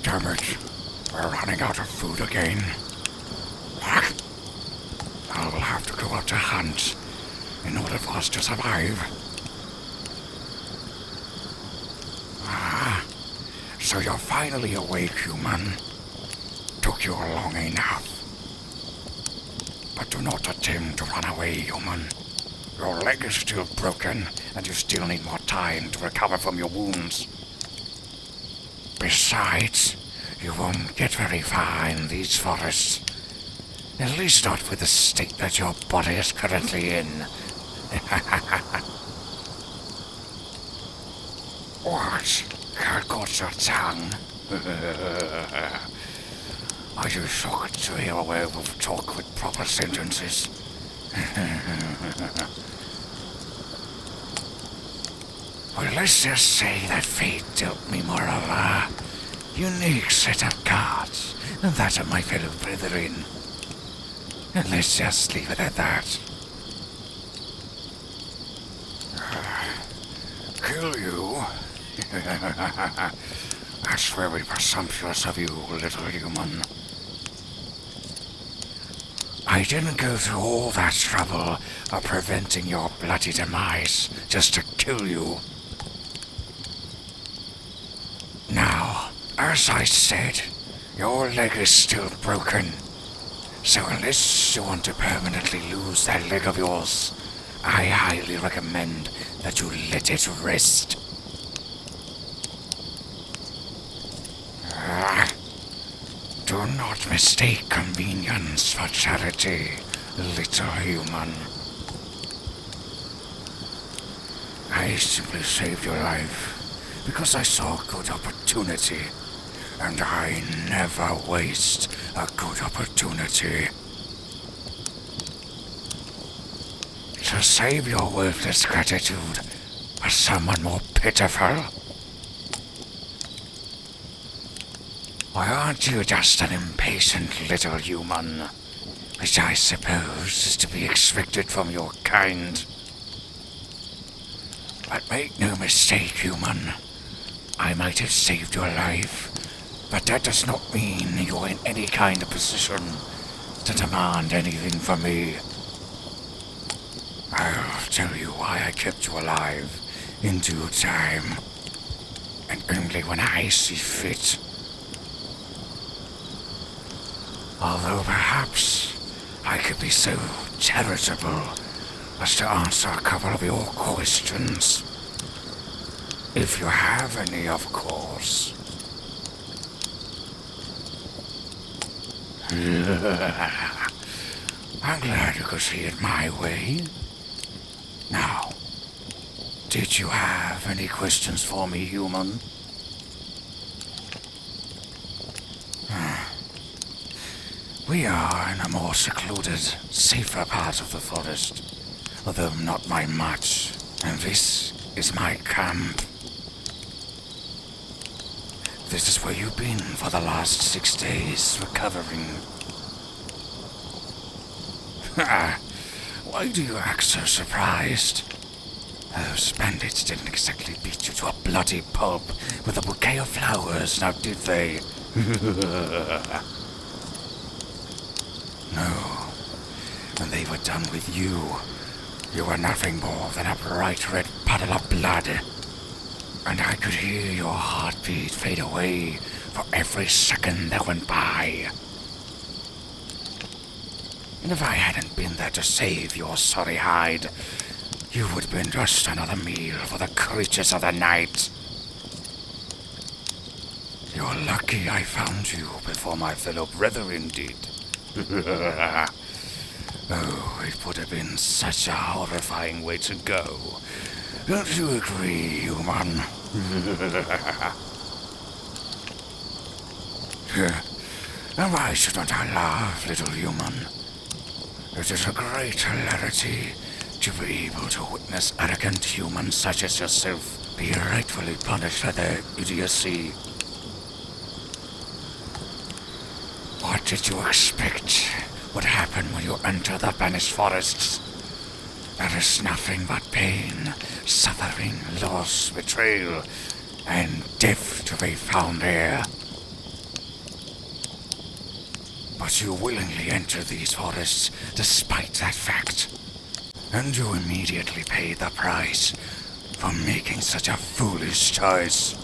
Damn it. We're running out of food again. I will have to go out to hunt in order for us to survive. So you're finally awake, human. Took you long enough. But do not attempt to run away, human. Your leg is still broken, and you still need more time to recover from your wounds. Besides, you won't get very far in these forests. At least not with the state that your body is currently in. What? Can't got your tongue? Are you shocked to hear a werewolf talk with proper sentences? Well, let's just say that fate dealt me more of a unique set of cards than that of my fellow brethren. And let's just leave it at that. Kill you? That's very presumptuous of you, little human. I didn't go through all that trouble of preventing your bloody demise just to kill you. Now, as I said, your leg is still broken. So unless you want to permanently lose that leg of yours, I highly recommend that you let it rest. Do not mistake convenience for charity, little human. I simply saved your life because I saw a good opportunity, and I never waste a good opportunity. To save your worthless gratitude for someone more pitiful? Or aren't you just an impatient little human, which I suppose is to be expected from your kind? But make no mistake, human. I might have saved your life, but that does not mean you're in any kind of position to demand anything from me. I'll tell you why I kept you alive in due time, and only when I see fit. Although perhaps I could be so charitable as to answer a couple of your questions. If you have any, of course. I'm glad you could see it my way. Now, did you have any questions for me, human? We are in a more secluded, safer part of the forest, although not by much, and this is my camp. This is where you've been for the last 6 days, recovering. Why do you act so surprised? Those bandits didn't exactly beat you to a bloody pulp with a bouquet of flowers, now did they? No. When they were done with you, you were nothing more than a bright red puddle of blood. And I could hear your heartbeat fade away for every second that went by. And if I hadn't been there to save your sorry hide, you would have been just another meal for the creatures of the night. You're lucky I found you before my fellow brethren did. Oh, it would have been such a horrifying way to go. Don't you agree, human? And why shouldn't I laugh, little human? It is a great hilarity to be able to witness arrogant humans such as yourself be rightfully punished for their idiocy. What did you expect would happen when you enter the banished forests? There is nothing but pain, suffering, loss, betrayal, and death to be found here. But you willingly enter these forests despite that fact. And you immediately pay the price for making such a foolish choice.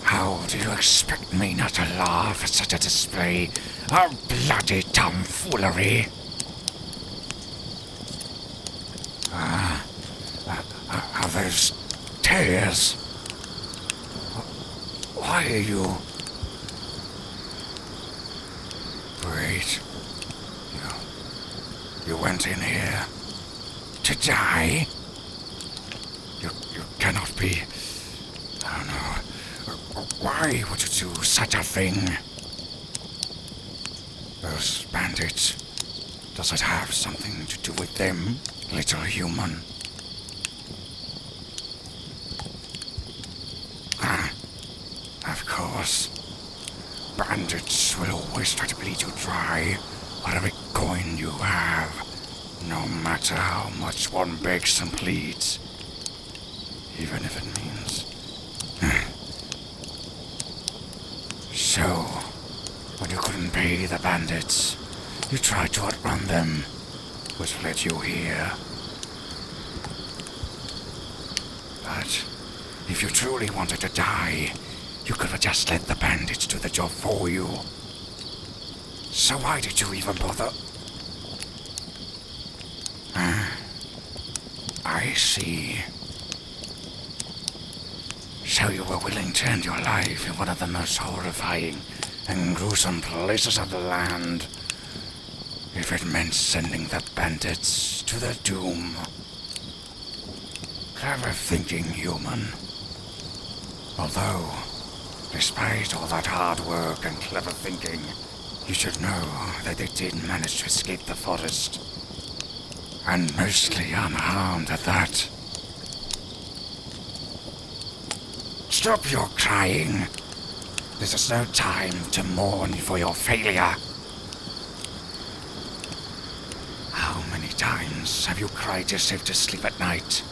How do you expect me not to laugh at such a display of bloody tomfoolery? Are those tears? Why are you... Wait. You went in here to die? You cannot be... I don't know. Why would you do such a thing? Those bandits, does it have something to do with them, little human? Of course. Bandits will always try to bleed you dry for every coin you have, no matter how much one begs and pleads, even if it means... So, when you couldn't pay the bandits, you tried to outrun them, which led you here. But if you truly wanted to die, you could have just let the bandits do the job for you. So why did you even bother? I see. So you were willing to end your life in one of the most horrifying and gruesome places of the land, if it meant sending the bandits to their doom. Clever thinking, human. Although, despite all that hard work and clever thinking, you should know that they did manage to escape the forest. And mostly unharmed at that. Stop your crying. This is no time to mourn for your failure. How many times have you cried yourself to sleep at night?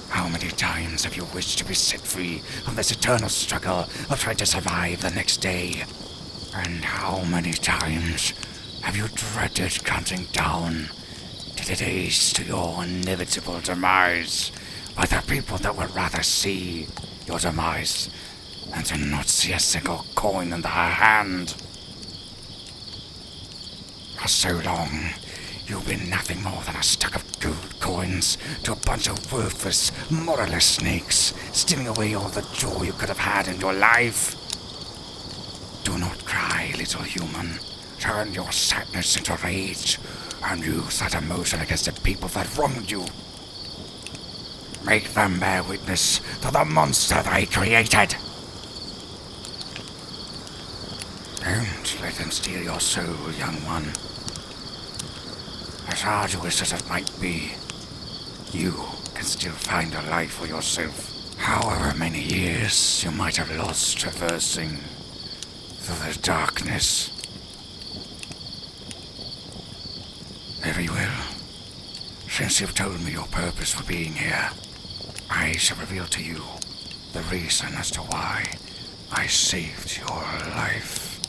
How many times have you wished to be set free from this eternal struggle of trying to survive the next day? And how many times have you dreaded counting down to the days to your inevitable demise by the people that would rather see your demise than to not see a single coin in their hand? For so long, you've been nothing more than a stack of gold coins to a bunch of worthless, moralist snakes, stealing away all the joy you could have had in your life. Do not cry, little human. Turn your sadness into rage, and use that emotion against the people that wronged you. Make them bear witness to the monster they created. Don't let them steal your soul, young one. As arduous as it might be, you can still find a life for yourself. However many years you might have lost traversing through the darkness. Very well. Since you've told me your purpose for being here, I shall reveal to you the reason as to why I saved your life.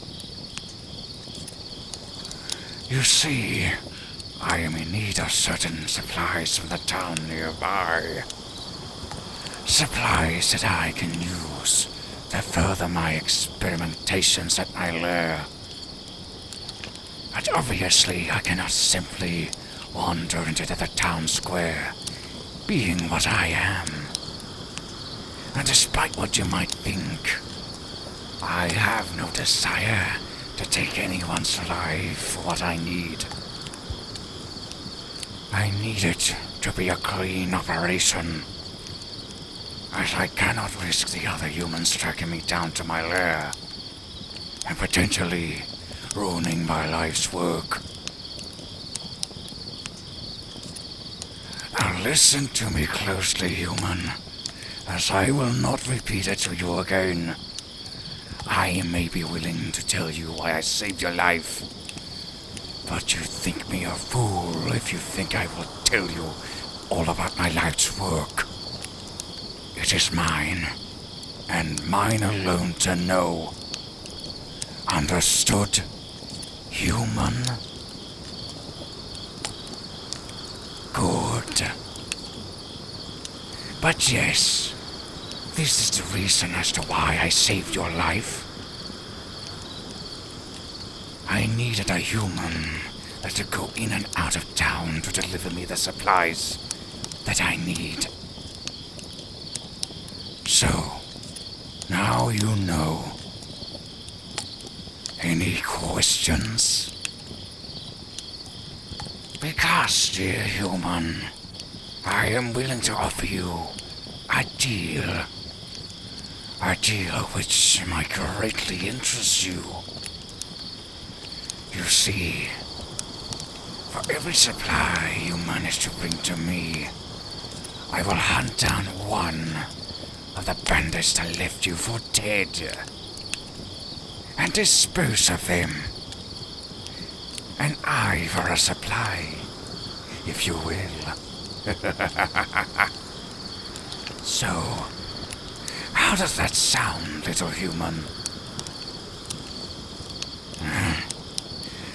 You see, I am in need of certain supplies from the town nearby. Supplies that I can use to further my experimentations at my lair. But obviously I cannot simply wander into the town square, being what I am. And despite what you might think, I have no desire to take anyone's life for what I need. I need it to be a clean operation, as I cannot risk the other humans tracking me down to my lair and potentially ruining my life's work. Now listen to me closely, human, as I will not repeat it to you again. I may be willing to tell you why I saved your life, but you think me a fool if you think I will tell you all about my life's work. It is mine, and mine alone to know. Understood, human? Good. But yes, this is the reason as to why I saved your life. I needed a human that could go in and out of town to deliver me the supplies that I need. So, now you know. Any questions? Because, dear human, I am willing to offer you a deal. A deal which might greatly interest you. You see, for every supply you manage to bring to me, I will hunt down one of the bandits that left you for dead and dispose of them. An eye for a supply, if you will. So, how does that sound, little human?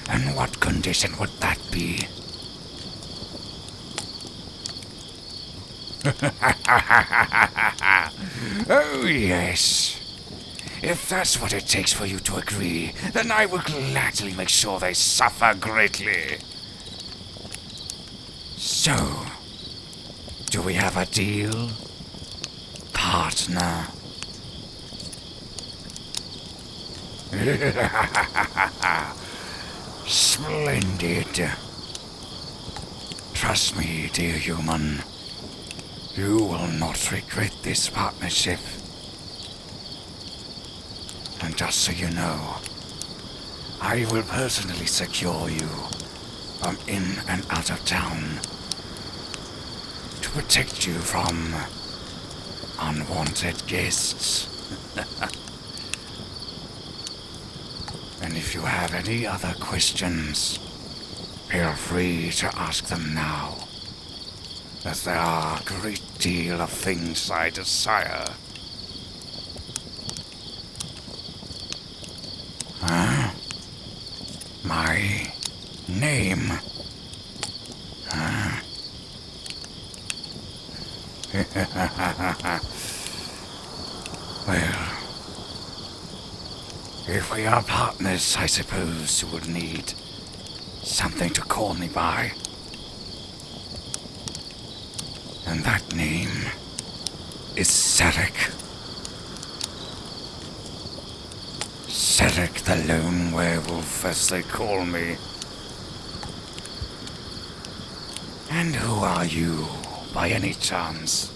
And what condition would that be? Oh, yes. If that's what it takes for you to agree, then I will gladly make sure they suffer greatly. So, do we have a deal, partner? Splendid. Trust me, dear human. You will not regret this partnership. And just so you know, I will personally secure you from in and out of town to protect you from unwanted guests. And if you have any other questions, feel free to ask them now, as there are a great deal of things I desire. Huh? My name? Huh? Well, if we are partners, I suppose you would need something to call me by. And that name is Cedric. Cedric the Lone Werewolf, as they call me. And who are you, by any chance?